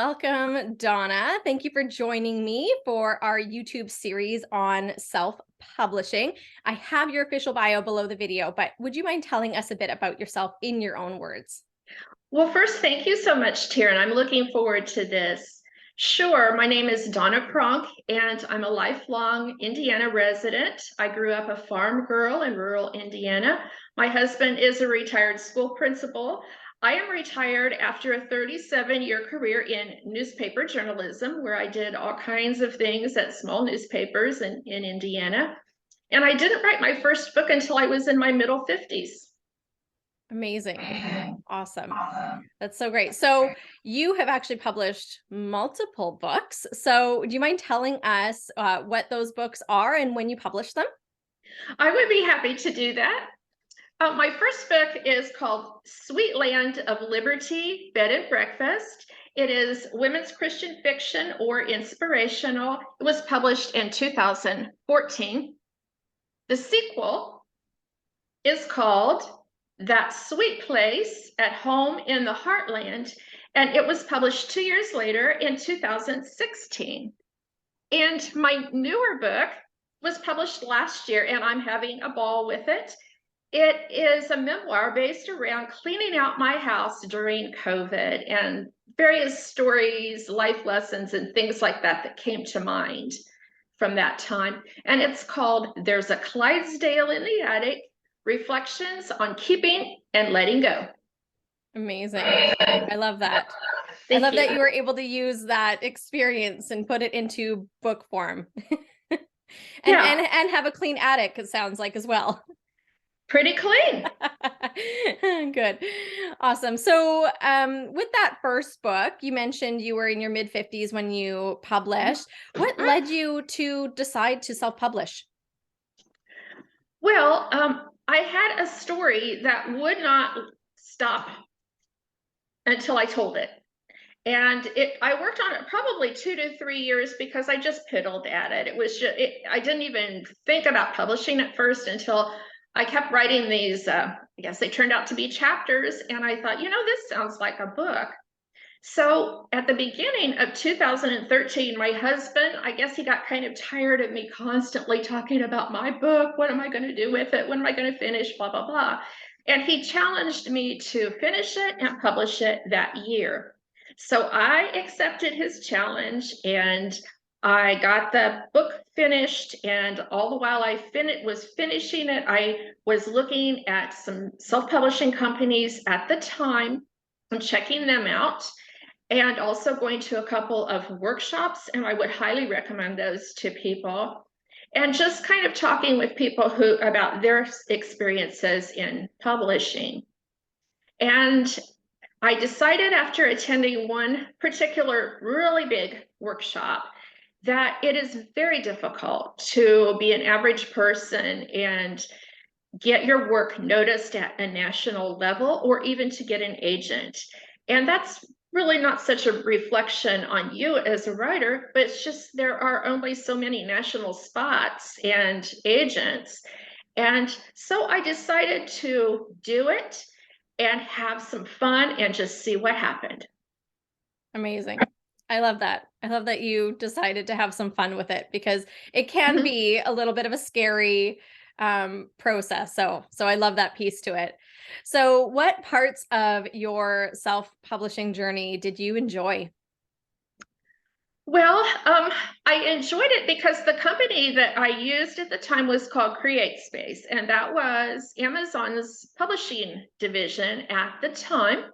Welcome, Donna. Thank you for joining me for our YouTube series on self-publishing. I have your official bio below the video, but would you mind telling us a bit about yourself in your own words? Well, first, thank you so much, Taryn. I'm looking forward to this. Sure, my name is Donna Cronk, and I'm a lifelong Indiana resident. I grew up a farm girl in rural Indiana. My husband is a retired school principal. I am retired after a 37-year career in newspaper journalism, where I did all kinds of things at small newspapers in Indiana. And I didn't write my first book until I was in my middle 50s. Amazing. Awesome. That's so great. So you have actually published multiple books. So do you mind telling us what those books are and when you published them? I would be happy to do that. My first book is called Sweetland of Liberty, Bed and Breakfast. It is women's Christian fiction or inspirational. It was published in 2014. The sequel is called That Sweet Place at Home in the Heartland, and it was published 2 years later in 2016. And my newer book was published last year, and I'm having a ball with it. It is a memoir based around cleaning out my house during COVID and various stories, life lessons, and things like that that came to mind from that time. And it's called There's a Clydesdale in the Attic, Reflections on Keeping and Letting Go. Amazing. I love that. I love that you were able to use that experience and put it into book form. and have a clean attic, it sounds like, as well. Pretty clean. Good. Awesome. So with that first book, you mentioned you were in your mid-50s when you published. What led you to decide to self-publish? Well, I had a story that would not stop until I told it. And I worked on it probably 2 to 3 years because I just piddled at it. It was just, I didn't even think about publishing at first until I kept writing these, I guess they turned out to be chapters, and I thought, this sounds like a book. So at the beginning of 2013, my husband, I guess he got kind of tired of me constantly talking about my book. What am I going to do with it? When am I going to finish? Blah, blah, blah. And he challenged me to finish it and publish it that year. So I accepted his challenge, and I got the book finished, and all the while I was finishing it, I was looking at some self-publishing companies at the time and checking them out, and also going to a couple of workshops, and I would highly recommend those to people, and just kind of talking with people about their experiences in publishing. And I decided after attending one particular really big workshop that it is very difficult to be an average person and get your work noticed at a national level, or even to get an agent. And that's really not such a reflection on you as a writer, but it's just there are only so many national spots and agents. And so I decided to do it and have some fun and just see what happened. Amazing. I love that. I love that you decided to have some fun with it, because it can be a little bit of a scary process. So I love that piece to it. So what parts of your self-publishing journey did you enjoy? Well, I enjoyed it because the company that I used at the time was called CreateSpace, and that was Amazon's publishing division at the time.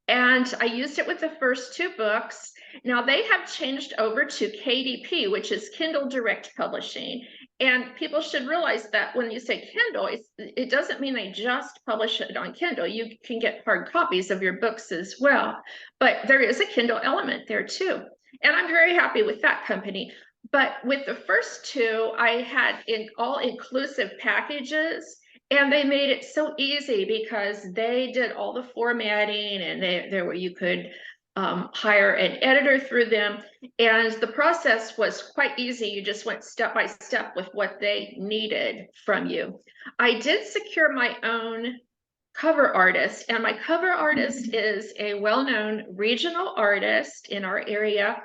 And I used it with the first 2 books. Now they have changed over to KDP, which is Kindle Direct Publishing. And people should realize that when you say Kindle, it doesn't mean they just publish it on Kindle. You can get hard copies of your books as well. But there is a Kindle element there too. And I'm very happy with that company. But with the first 2, I had all-inclusive packages. And they made it so easy because they did all the formatting, and there were you could hire an editor through them. And the process was quite easy. You just went step by step with what they needed from you. I did secure my own cover artist, and my cover artist is a well-known regional artist in our area.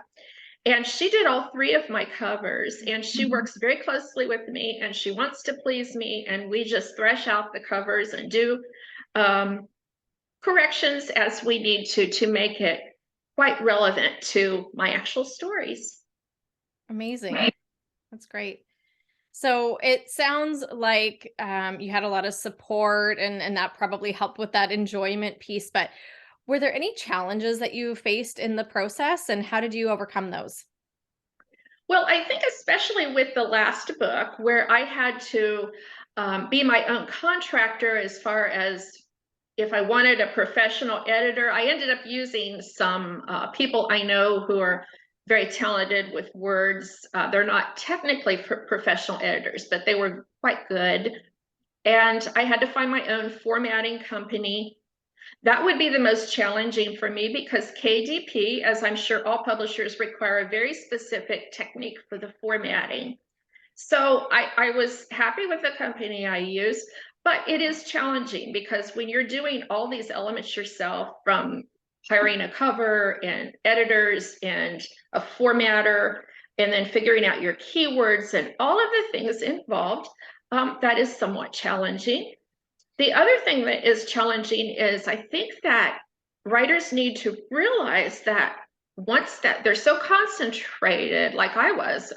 And she did all three of my covers, and she works very closely with me, and she wants to please me, and we just thresh out the covers and do corrections as we need to make it quite relevant to my actual stories. Amazing. That's great. So it sounds like you had a lot of support and that probably helped with that enjoyment piece. But were there any challenges that you faced in the process and how did you overcome those? Well, I think especially with the last book where I had to be my own contractor as far as if I wanted a professional editor. I ended up using some people I know who are very talented with words. They're not technically professional editors, but they were quite good. And I had to find my own formatting company. That would be the most challenging for me because KDP, as I'm sure all publishers, require a very specific technique for the formatting. So I was happy with the company I use, but it is challenging because when you're doing all these elements yourself, from hiring a cover and editors and a formatter, and then figuring out your keywords and all of the things involved, that is somewhat challenging. The other thing that is challenging is I think that writers need to realize that once that they're so concentrated, like I was,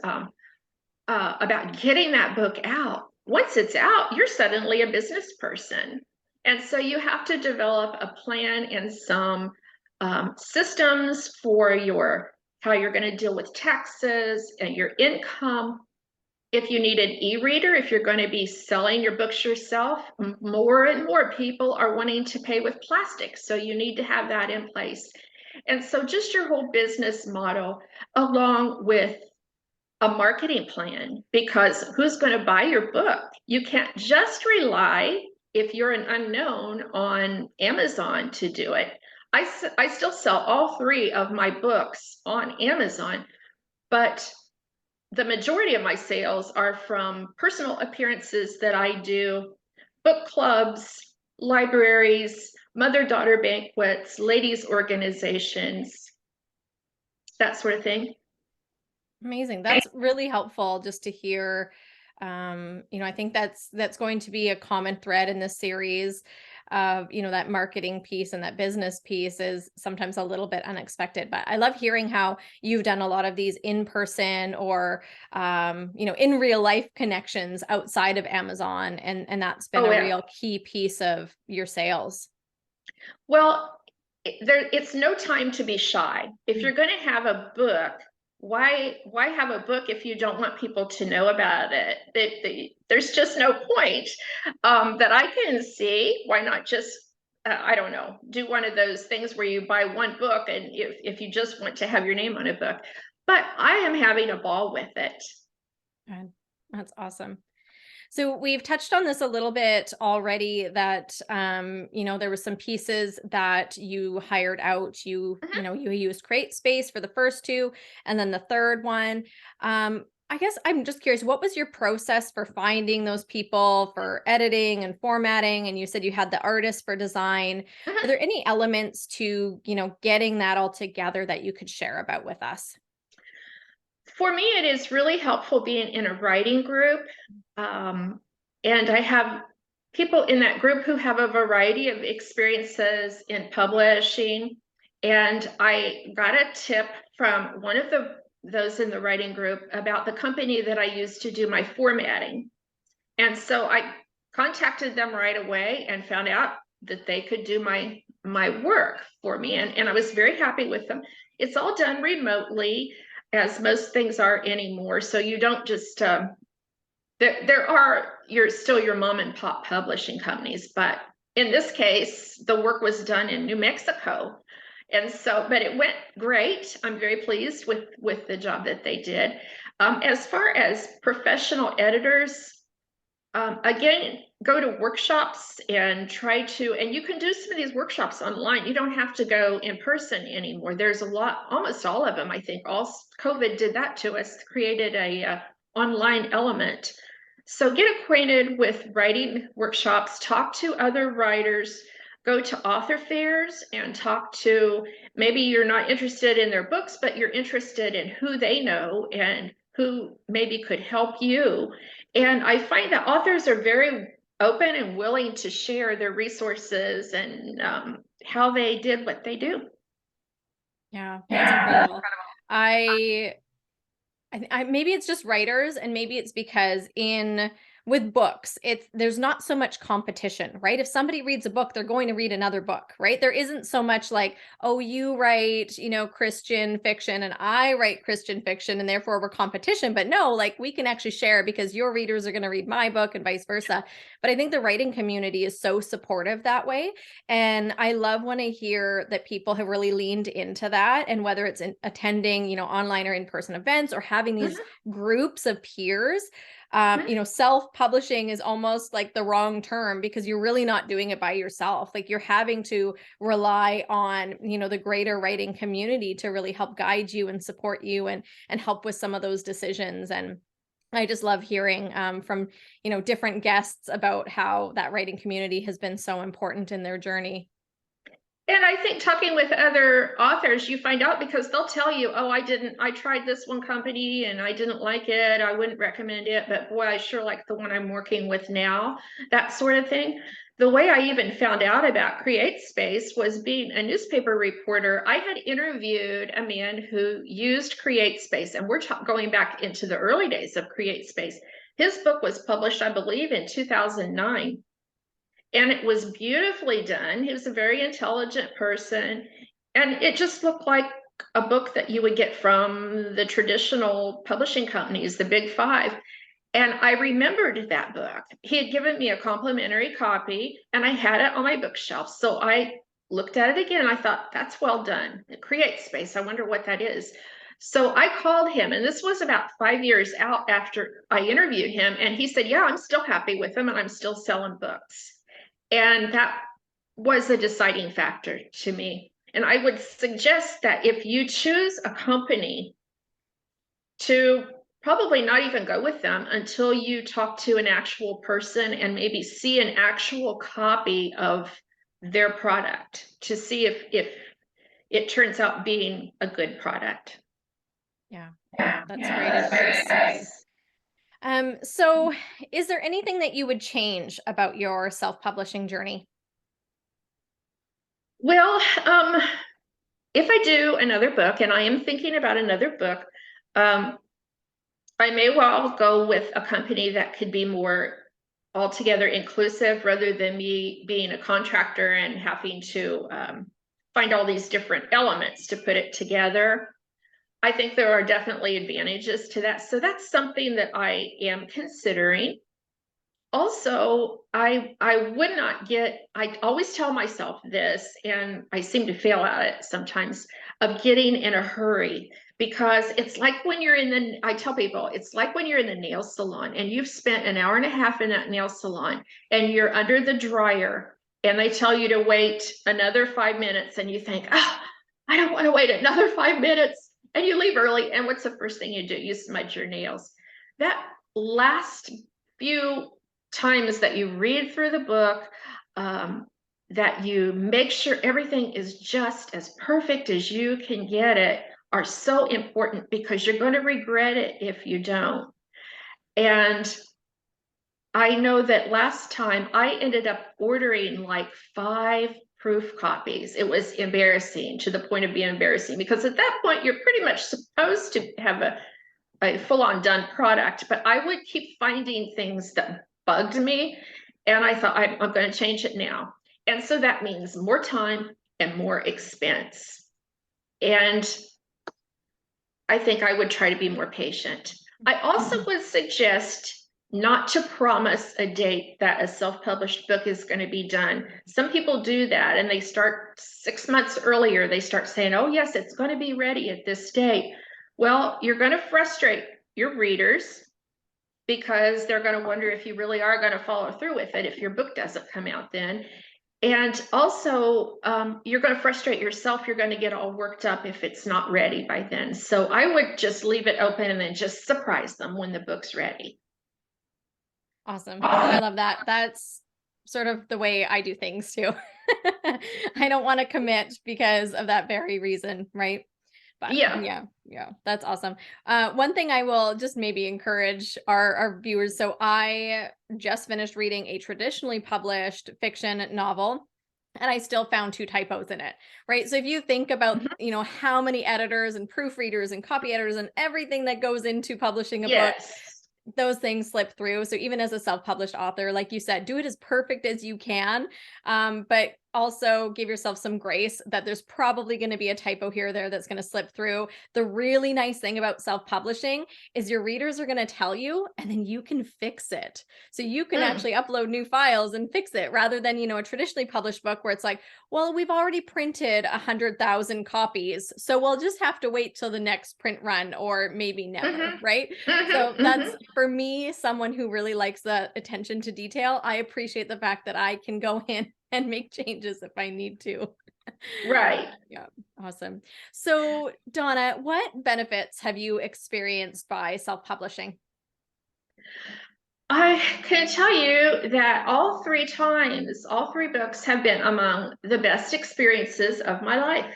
about getting that book out. Once it's out, you're suddenly a business person. And so you have to develop a plan and some systems for how you're going to deal with taxes and your income. If you need an e-reader, if you're going to be selling your books yourself, more and more people are wanting to pay with plastic. So you need to have that in place. And so just your whole business model, along with a marketing plan, because who's going to buy your book? You can't just rely, if you're an unknown, on Amazon to do it. I still sell all three of my books on Amazon, but the majority of my sales are from personal appearances that I do, book clubs, libraries, mother-daughter banquets, ladies organizations, that sort of thing. Amazing. That's really helpful just to hear. I think that's going to be a common thread in this series of, that marketing piece and that business piece is sometimes a little bit unexpected. But I love hearing how you've done a lot of these in person or, in real life connections outside of Amazon. And that's been Oh, a yeah. real key piece of your sales. Well, it's no time to be shy. If you're going to have a book, why have a book if you don't want people to know about it? There's just no point that I can see. Why not just I don't know, do one of those things where you buy one book and if you just want to have your name on a book. But I am having a ball with it. Good. That's awesome. So we've touched on this a little bit already that, there was some pieces that you hired out, you used Create Space for the first two, and then the third one. I guess I'm just curious, what was your process for finding those people for editing and formatting? And you said you had the artist for design. Are there any elements to, getting that all together that you could share about with us? For me, it is really helpful being in a writing group. And I have people in that group who have a variety of experiences in publishing. And I got a tip from one of those in the writing group about the company that I used to do my formatting. And so I contacted them right away and found out that they could do my work for me. And I was very happy with them. It's all done remotely, as most things are anymore. So you don't just there are still your mom and pop publishing companies, but in this case, the work was done in New Mexico. And so, but it went great. I'm very pleased with the job that they did. As far as professional editors, again, go to workshops and and you can do some of these workshops online. You don't have to go in person anymore. There's almost all of them, I think. COVID did that to us, created a online element. So get acquainted with writing workshops, talk to other writers, go to author fairs and talk to, maybe you're not interested in their books, but you're interested in who they know and who maybe could help you. And I find that authors are very open and willing to share their resources and how they did what they do. Yeah, that's incredible. I maybe it's just writers, and maybe it's because with books, there's not so much competition, right? If somebody reads a book, they're going to read another book, right? There isn't so much like, oh, you write, Christian fiction and I write Christian fiction and therefore we're competition. But no, like we can actually share because your readers are going to read my book and vice versa. But I think the writing community is so supportive that way. And I love when I hear that people have really leaned into that, and whether it's attending, online or in-person events or having these groups of peers. Self-publishing is almost like the wrong term because you're really not doing it by yourself. Like you're having to rely on, the greater writing community to really help guide you and support you and help with some of those decisions. And I just love hearing from, different guests about how that writing community has been so important in their journey. And I think talking with other authors, you find out because they'll tell you, oh, I tried this one company and I didn't like it. I wouldn't recommend it, but boy, I sure like the one I'm working with now, that sort of thing. The way I even found out about CreateSpace was being a newspaper reporter. I had interviewed a man who used CreateSpace, and we're going back into the early days of CreateSpace. His book was published, I believe, in 2009. And it was beautifully done. He was a very intelligent person. And it just looked like a book that you would get from the traditional publishing companies, the big five. And I remembered that book. He had given me a complimentary copy and I had it on my bookshelf. So I looked at it again and I thought, that's well done. CreateSpace, I wonder what that is. So I called him, and this was about 5 years out after I interviewed him. And he said, yeah, I'm still happy with him and I'm still selling books. And that was a deciding factor to me. And I would suggest that if you choose a company, to probably not even go with them until you talk to an actual person and maybe see an actual copy of their product to see if it turns out being a good product. Yeah, that's great advice. So is there anything that you would change about your self-publishing journey? Well, if I do another book, and I am thinking about another book, I may well go with a company that could be more altogether inclusive rather than me being a contractor and having to find all these different elements to put it together. I think there are definitely advantages to that. So that's something that I am considering. Also, I would not I always tell myself this, and I seem to fail at it sometimes, of getting in a hurry, because it's like when you're I tell people, it's like when you're in the nail salon and you've spent an hour and a half in that nail salon and you're under the dryer and they tell you to wait another 5 minutes and you think, oh, I don't want to wait another 5 minutes. And you leave early, and what's the first thing you do? You smudge your nails. That last few times that you read through the book, that you make sure everything is just as perfect as you can get it, are so important, because you're going to regret it if you don't. And I know that last time I ended up ordering like 5 proof copies. It was embarrassing, to the point of being embarrassing, because at that point you're pretty much supposed to have a full-on done product, but I would keep finding things that bugged me, and I thought, I'm going to change it now. And so that means more time and more expense. And I think I would try to be more patient. I also would suggest not to promise a date that a self-published book is going to be done. Some people do that, and they start 6 months earlier. They start saying, oh yes, it's going to be ready at this date. Well, you're going to frustrate your readers, because they're going to wonder if you really are going to follow through with it if your book doesn't come out then. And also, you're going to frustrate yourself. You're going to get all worked up if it's not ready by then. So I would just leave it open and then just surprise them when the book's ready. Awesome. I love that. That's sort of the way I do things too. I don't want to commit because of that very reason, right? But Yeah. yeah, that's awesome. One thing I will just maybe encourage our viewers. So I just finished reading a traditionally published fiction novel, and I still found 2 typos in it, right? So if you think about, Mhm. how many editors and proofreaders and copy editors and everything that goes into publishing a book, Yes. those things slip through. So even as a self-published author, like you said, do it as perfect as you can. But also give yourself some grace that there's probably going to be a typo here or there that's going to slip through. The really nice thing about self-publishing is your readers are going to tell you, and then you can fix it. So you can Mm. actually upload new files and fix it, rather than, a traditionally published book where it's like, well, we've already printed 100,000 copies, so we'll just have to wait till the next print run, or maybe never, Mhm. right? Mhm. So that's, Mhm. for me, someone who really likes the attention to detail. I appreciate the fact that I can go in and make changes if I need to. Right. Yeah, awesome. So, Donna, what benefits have you experienced by self-publishing? I can tell you that all 3 times, all 3 books have been among the best experiences of my life.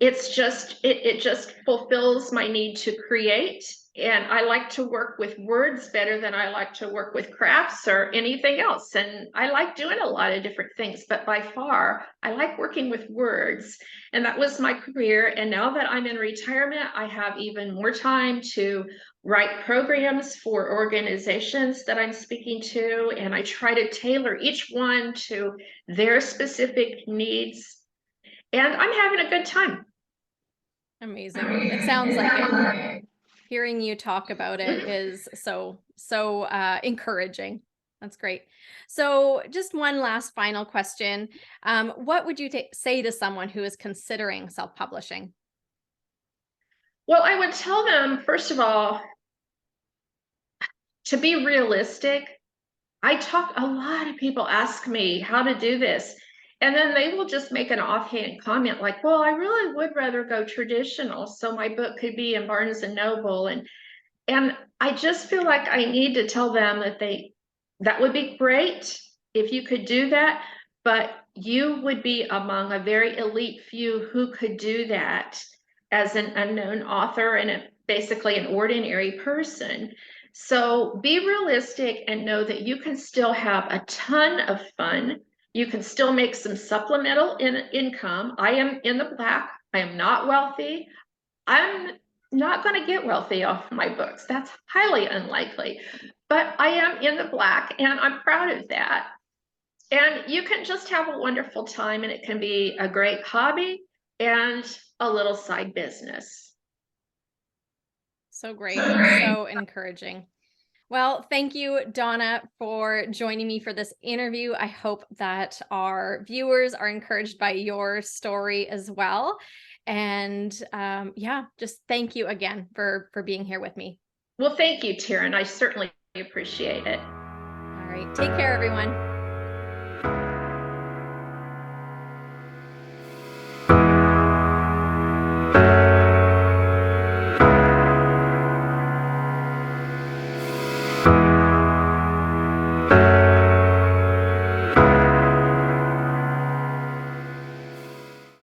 It's just it just fulfills my need to create, and I like to work with words better than I like to work with crafts or anything else. And I like doing a lot of different things, but by far I like working with words, and that was my career. And now that I'm in retirement, I have even more time to write programs for organizations that I'm speaking to, and I try to tailor each one to their specific needs, and I'm having a good time. Amazing. It sounds like it. Hearing you talk about it Mhm. is so encouraging. That's great. So, just one last final question. What would you say to someone who is considering self-publishing? Well, I would tell them, first of all, to be realistic. A lot of people ask me how to do this, and then they will just make an offhand comment like, well, I really would rather go traditional so my book could be in Barnes and Noble. And I just feel like I need to tell them that would be great if you could do that, but you would be among a very elite few who could do that as an unknown author and basically an ordinary person. So be realistic and know that you can still have a ton of fun. You can still make some supplemental income. I am in the black. I am not wealthy. I'm not going to get wealthy off my books. That's highly unlikely. But I am in the black, and I'm proud of that. And you can just have a wonderful time, and it can be a great hobby and a little side business. So great. So encouraging. Well, thank you, Donna, for joining me for this interview. I hope that our viewers are encouraged by your story as well. And yeah, just thank you again for being here with me. Well, thank you, Taryn. I certainly appreciate it. All right. Take care, everyone.